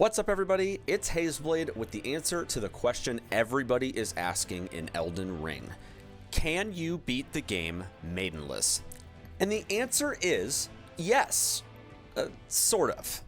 What's up, everybody? It's Hazeblade with the answer to the question everybody is asking in Elden Ring. Can you beat the game maidenless? And the answer is yes. Sort of.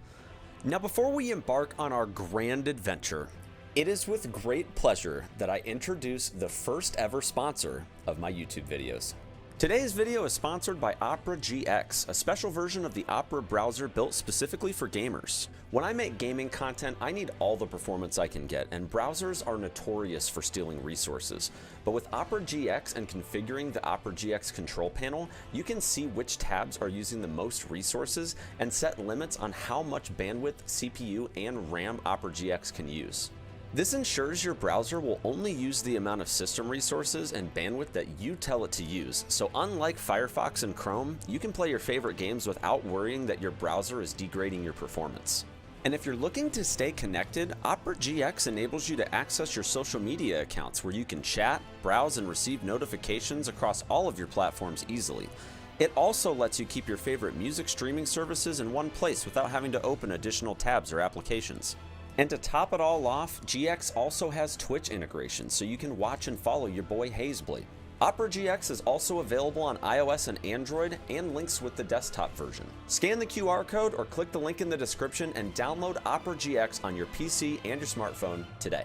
Now, before we embark on our grand adventure, it is with great pleasure that I introduce the first ever sponsor of my YouTube videos. Today's video is sponsored by OperaGX, a special version of the Opera browser built specifically for gamers. When I make gaming content, I need all the performance I can get, and browsers are notorious for stealing resources. But with OperaGX and configuring the OperaGX control panel, you can see which tabs are using the most resources and set limits on how much bandwidth, CPU, and RAM OperaGX can use. This ensures your browser will only use the amount of system resources and bandwidth that you tell it to use, so unlike Firefox and Chrome, you can play your favorite games without worrying that your browser is degrading your performance. And if you're looking to stay connected, OperaGX enables you to access your social media accounts where you can chat, browse, and receive notifications across all of your platforms easily. It also lets you keep your favorite music streaming services in one place without having to open additional tabs or applications. And to top it all off, GX also has Twitch integration, so you can watch and follow your boy Hazeblade. OperaGX is also available on iOS and Android, and links with the desktop version. Scan the QR code or click the link in the description and download OperaGX on your PC and your smartphone today.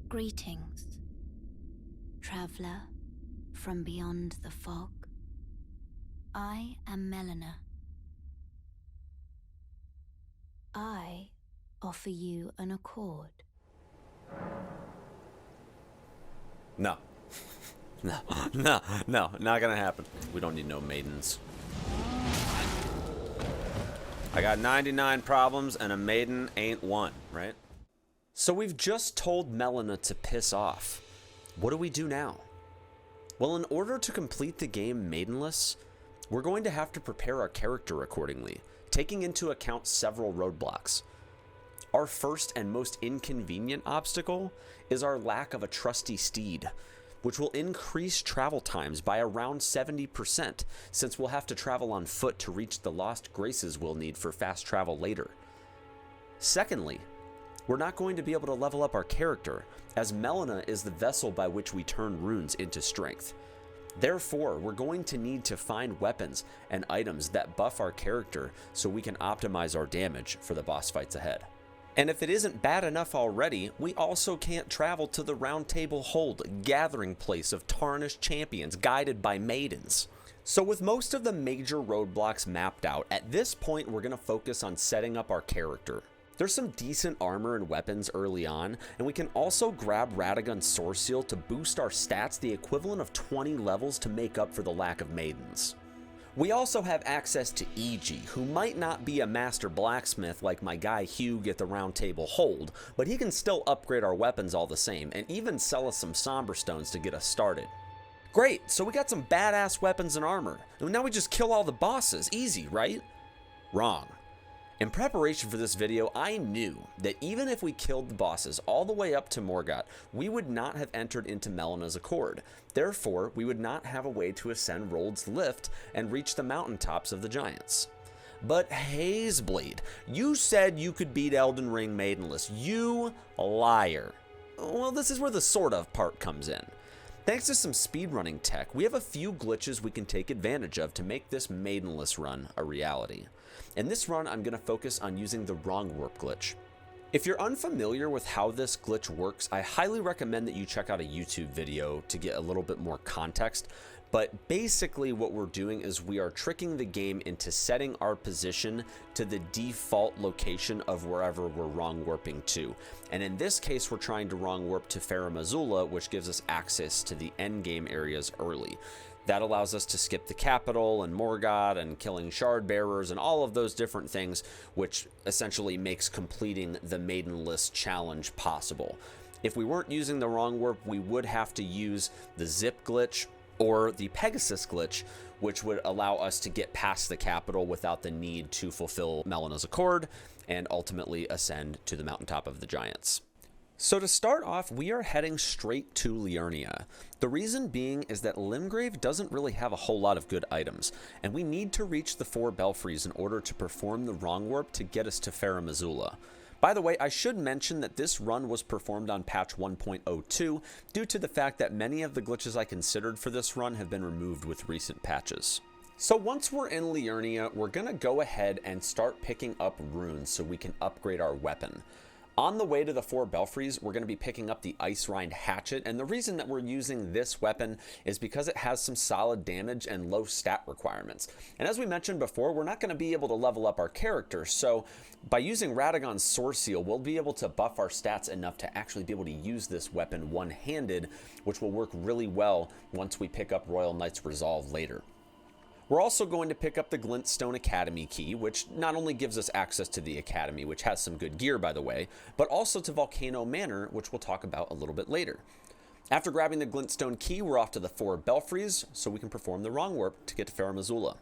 Greetings, traveler from beyond the fog. I am Melina. I offer you an accord. No. No, not gonna happen. We don't need no maidens. I got 99 problems and a maiden ain't one, right? So we've just told Melina to piss off. What do we do now? Well, in order to complete the game maidenless, we're going to have to prepare our character accordingly, taking into account several roadblocks. Our first and most inconvenient obstacle is our lack of a trusty steed, which will increase travel times by around 70%, since we'll have to travel on foot to reach the lost graces we'll need for fast travel later. Secondly, we're not going to be able to level up our character, as Melina is the vessel by which we turn runes into strength. Therefore, we're going to need to find weapons and items that buff our character so we can optimize our damage for the boss fights ahead. And if it isn't bad enough already, we also can't travel to the Round Table Hold, gathering place of tarnished champions guided by maidens. So with most of the major roadblocks mapped out, at this point we're going to focus on setting up our character. There's some decent armor and weapons early on, and we can also grab Radagon's Source Seal to boost our stats the equivalent of 20 levels to make up for the lack of maidens. We also have access to E.G., who might not be a master blacksmith like my guy Hugh at the Round Table Hold, but he can still upgrade our weapons all the same, and even sell us some Somber Stones to get us started. Great, so we got some badass weapons and armor, and now we just kill all the bosses, easy, right? Wrong. In preparation for this video, I knew that even if we killed the bosses all the way up to Morgott, we would not have entered into Melina's Accord. Therefore, we would not have a way to ascend Rold's Lift and reach the mountaintops of the giants. But Hazeblade, you said you could beat Elden Ring maidenless. You liar. Well, this is where the sort of part comes in. Thanks to some speedrunning tech, we have a few glitches we can take advantage of to make this maidenless run a reality. In this run, I'm going to focus on using the wrong warp glitch. If you're unfamiliar with how this glitch works, I highly recommend that you check out a YouTube video to get a little bit more context. But basically what we're doing is we are tricking the game into setting our position to the default location of wherever we're wrong warping to. And in this case, we're trying to wrong warp to Farum Azula, which gives us access to the endgame areas early. That allows us to skip the capital and Morgott and killing shard bearers and all of those different things, which essentially makes completing the maidenless challenge possible. If we weren't using the wrong warp, we would have to use the zip glitch or the Pegasus glitch, which would allow us to get past the capital without the need to fulfill Melina's Accord and ultimately ascend to the mountaintop of the giants. So to start off, we are heading straight to Liurnia. The reason being is that Limgrave doesn't really have a whole lot of good items, and we need to reach the 4 belfries in order to perform the wrong warp to get us to Farum Azula. By the way, I should mention that this run was performed on patch 1.02 due to the fact that many of the glitches I considered for this run have been removed with recent patches. So once we're in Liurnia, we're going to go ahead and start picking up runes so we can upgrade our weapon. On the way to the 4 belfries, we're going to be picking up the Ice Rind Hatchet, and the reason that we're using this weapon is because it has some solid damage and low stat requirements. And as we mentioned before, we're not going to be able to level up our character, so by using Radagon's Sword Seal, we'll be able to buff our stats enough to actually be able to use this weapon one-handed, which will work really well once we pick up Royal Knight's Resolve later. We're also going to pick up the Glintstone Academy key, which not only gives us access to the Academy, which has some good gear by the way, but also to Volcano Manor, which we'll talk about a little bit later. After grabbing the Glintstone key, we're off to the 4 belfries, so we can perform the wrong warp to get to Farum Azula.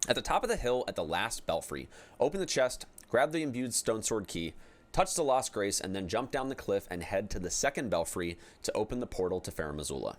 At the top of the hill at the last belfry, open the chest, grab the imbued stone sword key, touch the Lost Grace, and then jump down the cliff and head to the 2nd belfry to open the portal to Farum Azula.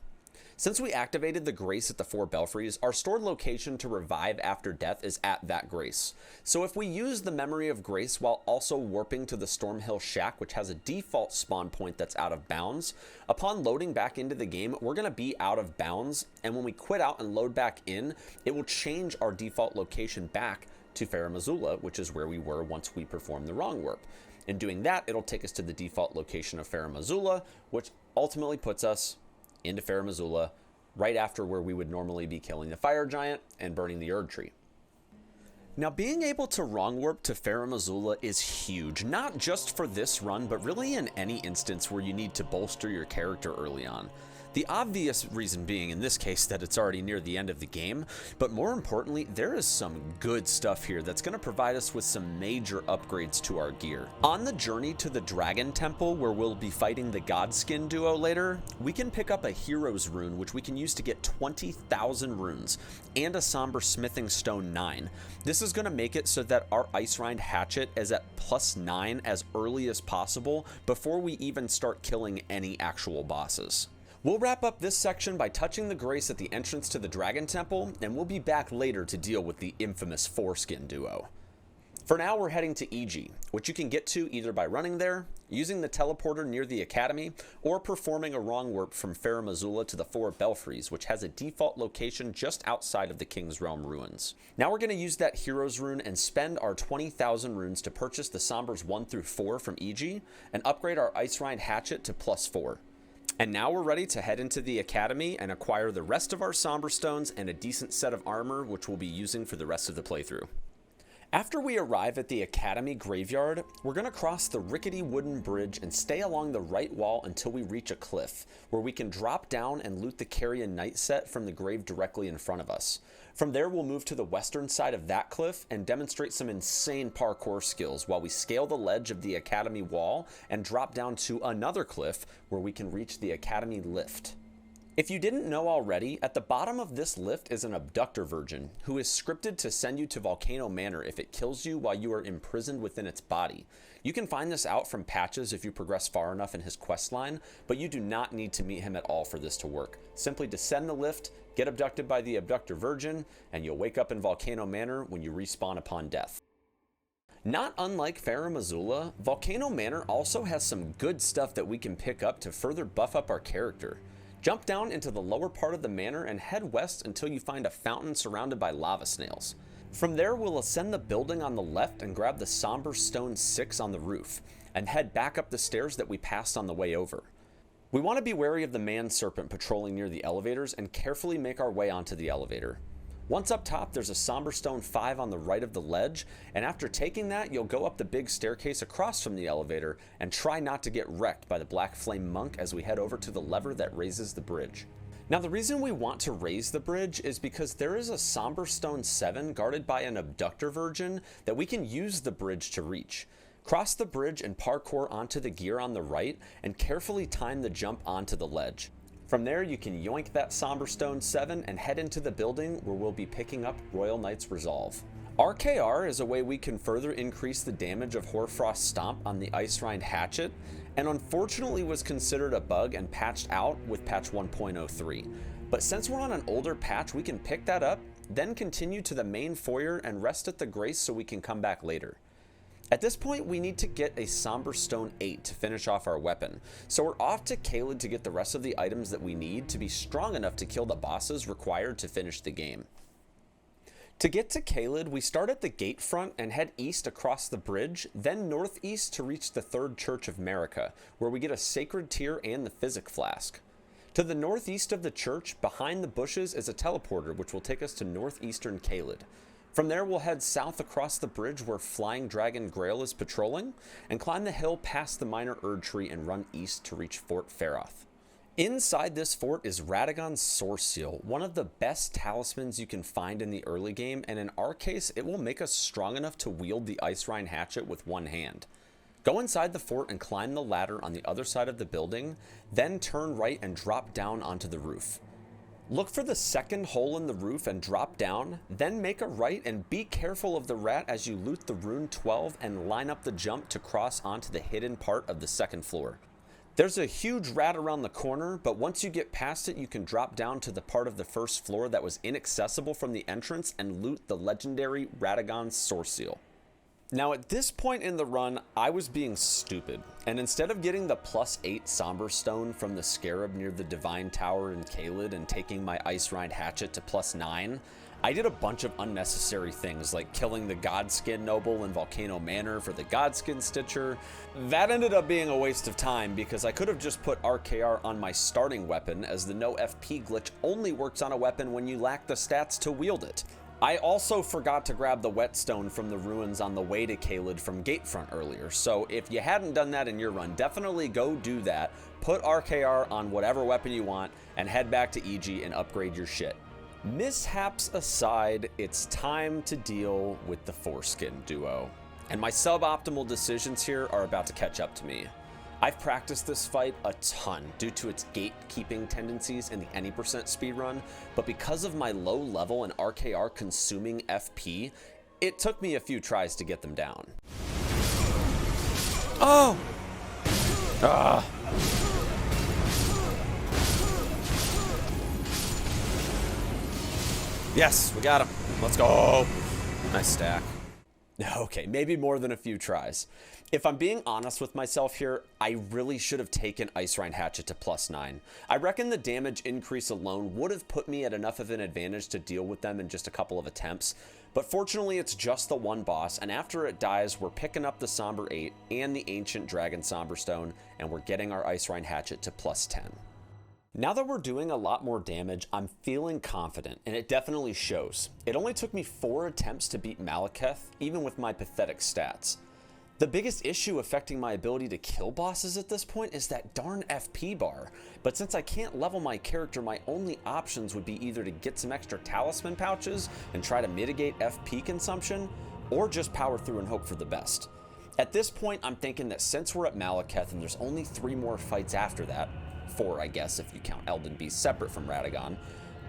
Since we activated the Grace at the 4 belfries, our stored location to revive after death is at that Grace. So if we use the Memory of Grace while also warping to the Stormhill Shack, which has a default spawn point that's out of bounds, upon loading back into the game, we're going to be out of bounds, and when we quit out and load back in, it will change our default location back to Farum Azula, which is where we were once we performed the wrong warp. In doing that, it'll take us to the default location of Farum Azula, which ultimately puts us into Farum Azula, right after where we would normally be killing the fire giant and burning the Erd tree. Now, being able to wrong warp to Farum Azula is huge, not just for this run, but really in any instance where you need to bolster your character early on. The obvious reason being in this case that it's already near the end of the game, but more importantly, there is some good stuff here that's going to provide us with some major upgrades to our gear. On the journey to the Dragon Temple, where we'll be fighting the Godskin duo later, we can pick up a Hero's Rune, which we can use to get 20,000 runes, and a Somber Smithing Stone 9. This is going to make it so that our Ice Rind Hatchet is at +9 as early as possible before we even start killing any actual bosses. We'll wrap up this section by touching the Grace at the entrance to the Dragon Temple, and we'll be back later to deal with the infamous Foreskin duo. For now, we're heading to Iji, which you can get to either by running there, using the teleporter near the Academy, or performing a wrong warp from Farum Azula to the 4 belfries, which has a default location just outside of the King's Realm ruins. Now we're going to use that Hero's Rune and spend our 20,000 runes to purchase the Sombers 1 through 4 from Iji, and upgrade our Ice Rind Hatchet to +4. And now we're ready to head into the Academy and acquire the rest of our Somber Stones and a decent set of armor, which we'll be using for the rest of the playthrough. After we arrive at the Academy graveyard, we're going to cross the rickety wooden bridge and stay along the right wall until we reach a cliff, where we can drop down and loot the Carrion Knight set from the grave directly in front of us. From there, we'll move to the western side of that cliff and demonstrate some insane parkour skills while we scale the ledge of the Academy wall and drop down to another cliff where we can reach the Academy lift. If you didn't know already, at the bottom of this lift is an abductor virgin who is scripted to send you to Volcano Manor if it kills you while you are imprisoned within its body. You can find this out from patches if you progress far enough in his questline, but you do not need to meet him at all for this to work. Simply descend the lift, get abducted by the abductor virgin, and you'll wake up in Volcano Manor when you respawn upon death. Not unlike Farum Azula, Volcano Manor also has some good stuff that we can pick up to further buff up our character. Jump down into the lower part of the manor and head west until you find a fountain surrounded by lava snails. From there, we'll ascend the building on the left and grab the Somber Stone 6 on the roof, and head back up the stairs that we passed on the way over. We want to be wary of the man serpent patrolling near the elevators and carefully make our way onto the elevator. Once up top, there's a Somber Stone 5 on the right of the ledge, and after taking that, you'll go up the big staircase across from the elevator and try not to get wrecked by the Black Flame Monk as we head over to the lever that raises the bridge. Now, the reason we want to raise the bridge is because there is a Somber Stone 7 guarded by an abductor virgin that we can use the bridge to reach. Cross the bridge and parkour onto the gear on the right and carefully time the jump onto the ledge. From there, you can yoink that Somber Stone 7 and head into the building where we'll be picking up Royal Knight's Resolve. RKR is a way we can further increase the damage of Hoarfrost's Stomp on the Ice Rind Hatchet, and unfortunately was considered a bug and patched out with patch 1.03. But since we're on an older patch, we can pick that up, then continue to the main foyer and rest at the Grace so we can come back later. At this point, we need to get a Somber Stone 8 to finish off our weapon, so we're off to Caelid to get the rest of the items that we need to be strong enough to kill the bosses required to finish the game. To get to Caelid, we start at the gate front and head east across the bridge, then northeast to reach the Third Church of Marika, where we get a Sacred Tear and the Physic Flask. To the northeast of the church, behind the bushes, is a teleporter which will take us to northeastern Caelid. From there, we'll head south across the bridge where Flying Dragon Grail is patrolling, and climb the hill past the Minor Erd Tree and run east to reach Fort Feroth. Inside this fort is Radagon's Source Seal, one of the best talismans you can find in the early game, and in our case, it will make us strong enough to wield the Ice Rhine Hatchet with one hand. Go inside the fort and climb the ladder on the other side of the building, then turn right and drop down onto the roof. Look for the second hole in the roof and drop down, then make a right and be careful of the rat as you loot the rune 12 and line up the jump to cross onto the hidden part of the second floor. There's a huge rat around the corner, but once you get past it, you can drop down to the part of the first floor that was inaccessible from the entrance and loot the legendary Radagon's Source Seal. Now at this point in the run, I was being stupid, and instead of getting the +8 Somber Stone from the Scarab near the Divine Tower in Caelid and taking my Ice Rhine Hatchet to +9, I did a bunch of unnecessary things like killing the Godskin Noble in Volcano Manor for the Godskin Stitcher. That ended up being a waste of time because I could have just put RKR on my starting weapon, as the no FP glitch only works on a weapon when you lack the stats to wield it. I also forgot to grab the whetstone from the ruins on the way to Caelid from Gatefront earlier, so if you hadn't done that in your run, definitely go do that, put RKR on whatever weapon you want, and head back to EG and upgrade your shit. Mishaps aside, it's time to deal with the Foreskin duo, and my suboptimal decisions here are about to catch up to me. I've practiced this fight a ton due to its gatekeeping tendencies in the any % speedrun, but because of my low level and RKR consuming FP, it took me a few tries to get them down. Oh! Ah! Yes, we got him. Let's go. Nice stack. Okay, maybe more than a few tries. If I'm being honest with myself here, I really should have taken Ice Rhine Hatchet to +9. I reckon the damage increase alone would have put me at enough of an advantage to deal with them in just a couple of attempts, but fortunately it's just the one boss, and after it dies, we're picking up the Somber 8 and the Ancient Dragon Somber Stone, and we're getting our Ice Rhine Hatchet to +10. Now that we're doing a lot more damage, I'm feeling confident, and it definitely shows. It only took me 4 attempts to beat Malekith, even with my pathetic stats. The biggest issue affecting my ability to kill bosses at this point is that darn FP bar, but since I can't level my character, my only options would be either to get some extra talisman pouches and try to mitigate FP consumption, or just power through and hope for the best. At this point, I'm thinking that since we're at Malekith and there's only 3 more fights after that, 4 I guess if you count Elden Beast separate from Radagon,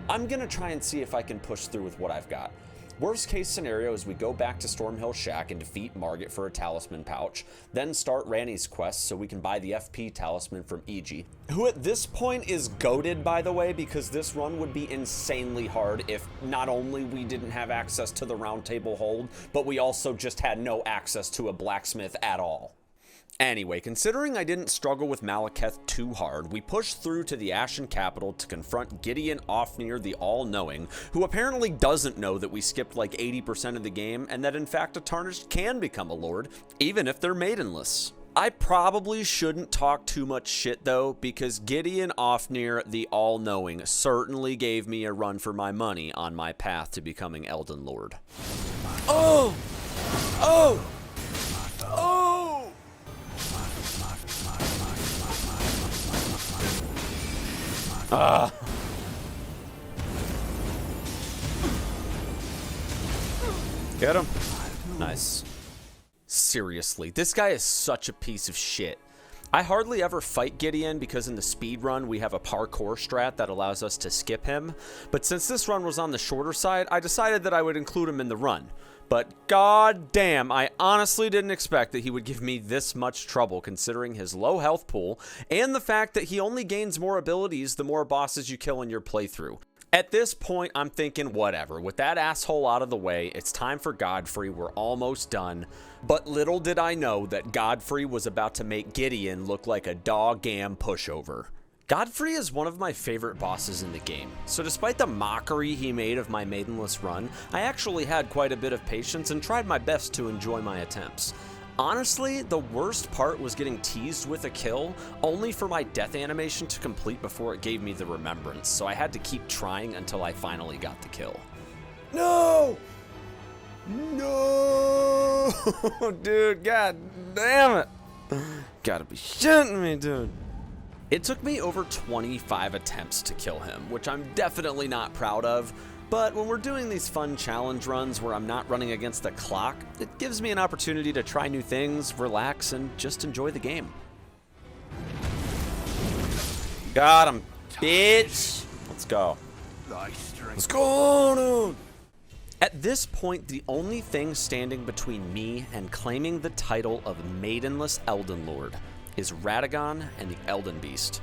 I'm gonna try and see if I can push through with what I've got. Worst case scenario is we go back to Stormhill Shack and defeat Margit for a talisman pouch, then start Ranni's quest so we can buy the FP talisman from EG, who at this point is goated, by the way, because this run would be insanely hard if not only we didn't have access to the Round Table Hold, but we also just had no access to a blacksmith at all. Anyway, considering I didn't struggle with Malekith too hard, we pushed through to the Ashen Capital to confront Gideon Ofnir the All-Knowing, who apparently doesn't know that we skipped like 80% of the game, and that in fact a Tarnished can become a lord, even if they're maidenless. I probably shouldn't talk too much shit though, because Gideon Ofnir the All-Knowing certainly gave me a run for my money on my path to becoming Elden Lord. Oh! Oh! Oh! Get him. Nice. Seriously, this guy is such a piece of shit. I hardly ever fight Gideon because in the speed run we have a parkour strat that allows us to skip him, but since this run was on the shorter side, I decided that I would include him in the run. But god damn, I honestly didn't expect that he would give me this much trouble considering his low health pool and the fact that he only gains more abilities the more bosses you kill in your playthrough. At this point, I'm thinking, whatever, with that asshole out of the way, it's time for Godfrey, we're almost done. But little did I know that Godfrey was about to make Gideon look like a dog-gam pushover. Godfrey is one of my favorite bosses in the game, so despite the mockery he made of my maidenless run, I actually had quite a bit of patience and tried my best to enjoy my attempts. Honestly, the worst part was getting teased with a kill, only for my death animation to complete before it gave me the remembrance, so I had to keep trying until I finally got the kill. No! No! Dude, god damn it! Gotta be shitting me, dude. It took me over 25 attempts to kill him, which I'm definitely not proud of, but when we're doing these fun challenge runs where I'm not running against the clock, it gives me an opportunity to try new things, relax, and just enjoy the game. Got him, bitch! Let's go. Let's go, dude! At this point, the only thing standing between me and claiming the title of Maidenless Elden Lord is Radagon and the Elden Beast.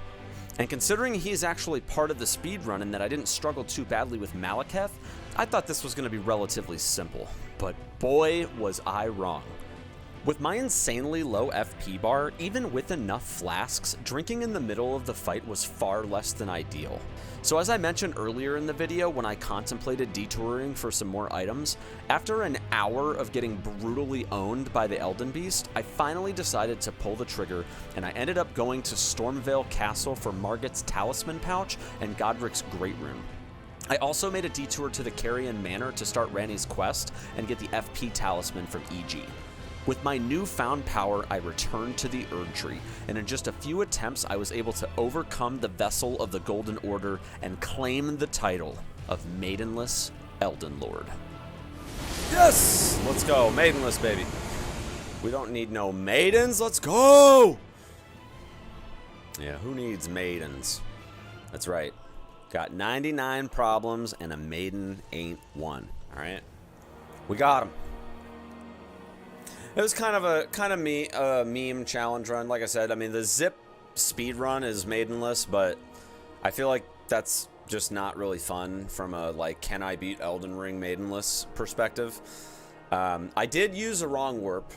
And considering he is actually part of the speedrun and that I didn't struggle too badly with Malekith, I thought this was going to be relatively simple. But boy, was I wrong. With my insanely low FP bar, even with enough flasks, drinking in the middle of the fight was far less than ideal. So as I mentioned earlier in the video when I contemplated detouring for some more items, after an hour of getting brutally owned by the Elden Beast, I finally decided to pull the trigger and I ended up going to Stormvale Castle for Margit's Talisman Pouch and Godric's Great Rune. I also made a detour to the Carrion Manor to start Ranni's quest and get the FP Talisman from EG. With my newfound power, I returned to the Erd Tree, and in just a few attempts, I was able to overcome the vessel of the Golden Order and claim the title of Maidenless Elden Lord. Yes! Let's go, Maidenless, baby. We don't need no maidens, let's go! Yeah, who needs maidens? That's right. Got 99 problems, and a maiden ain't one, all right? We got him. It was kind of a meme challenge run. Like I said, I mean, the zip speed run is maidenless, but I feel like that's just not really fun from a, like, can I beat Elden Ring maidenless perspective. I did use a wrong warp,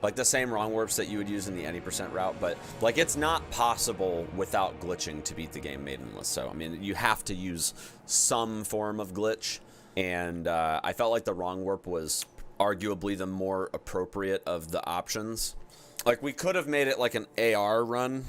like the same wrong warps that you would use in the any % route, but, like, it's not possible without glitching to beat the game maidenless. So, I mean, you have to use some form of glitch, and I felt like the wrong warp was arguably the more appropriate of the options. Like, we could have made it like an AR run,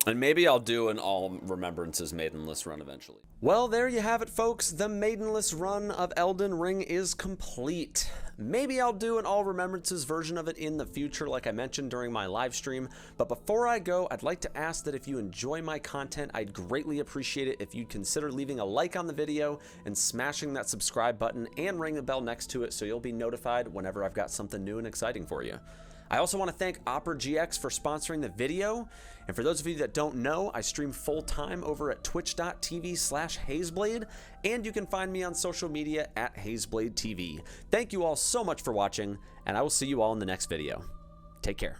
and maybe I'll do an all remembrances maidenless run eventually. Well, there you have it, folks. The maidenless run of Elden Ring is complete. Maybe I'll do an all remembrances version of it in the future, like I mentioned during my live stream. But before I go, I'd like to ask that if you enjoy my content, I'd greatly appreciate it if you'd consider leaving a like on the video and smashing that subscribe button and ring the bell next to it so you'll be notified whenever I've got something new and exciting for you. I also want to thank OperaGX for sponsoring the video. And for those of you that don't know, I stream full-time over at twitch.tv/Hazeblade, and you can find me on social media at HazeBladeTV. Thank you all so much for watching, and I will see you all in the next video. Take care.